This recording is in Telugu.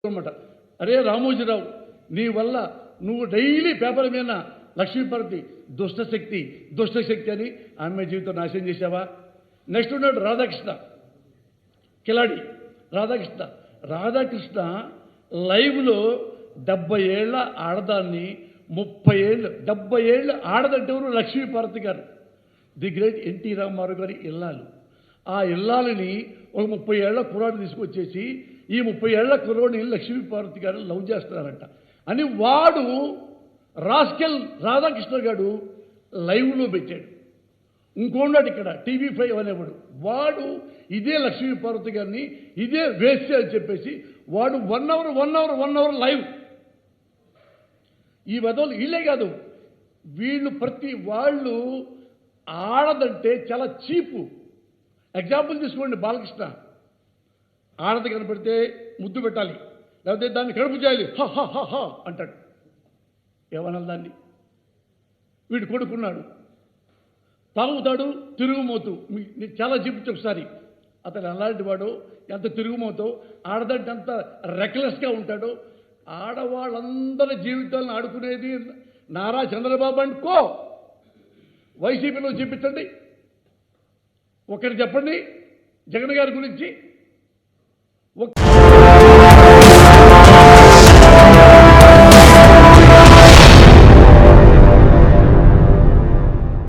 అన్నమాట. అరే రామోజీరావు, నీ వల్ల నువ్వు డైలీ పేపర్ మీద లక్ష్మీపార్వతి దుష్టశక్తి అని ఆమె జీవితం నాశనం చేశావా? నెక్స్ట్ ఉన్నాడు రాధాకృష్ణ, కిలాడి రాధాకృష్ణ లైవ్లో 70 ఏళ్ల ఆడదాన్ని 30 ఏళ్ళు 70 ఏళ్ళు ఆడదంటే ఎవరు? లక్ష్మీపార్వతి గారు, ది గ్రేట్ ఎన్టీ రామారావు గారి ఇల్లాలు. ఆ ఇల్లాలని ఒక 30 ఏళ్ల కుర్రాడు తీసుకొచ్చేసి ఈ 30 ఏళ్ల కుర్రోడిని లక్ష్మీపార్వతి గారు లవ్ చేస్తున్నారంట అని వాడు రాస్కెల్ రాధాకృష్ణ గారు లైవ్లో పెట్టాడు. ఇంకోన్నాడు ఇక్కడ TV5 అనేవాడు, వాడు ఇదే లక్ష్మీపార్వతి గారిని ఇదే వేస్ట్ అని చెప్పేసి వాడు 1 అవర్ లైవ్. ఈ వదలు వీళ్ళే కాదు, వీళ్ళు ప్రతి వాళ్ళు ఆడదంటే చాలా చీపు. ఎగ్జాంపుల్ తీసుకోండి, బాలకృష్ణ ఆడది కనపడితే ముద్దు పెట్టాలి, లేకపోతే దాన్ని కడుపు చేయాలి, హ అంటాడు. ఏమనాలి దాన్ని? వీడు కొడుకున్నాడు, తాగుతాడు, తిరుగుమోతు. చాలా చెప్పించి ఒకసారి, అతను అలాంటి వాడు, ఎంత తిరుగుమోతో, ఆడదంటే అంత రెక్లెస్గా ఉంటాడో. ఆడవాళ్ళందరి జీవితాలను ఆడుకునేది నారా చంద్రబాబు అనుకో. వైసీపీలో చూపించండి, ఒకటి చెప్పండి జగన్ గారి గురించి.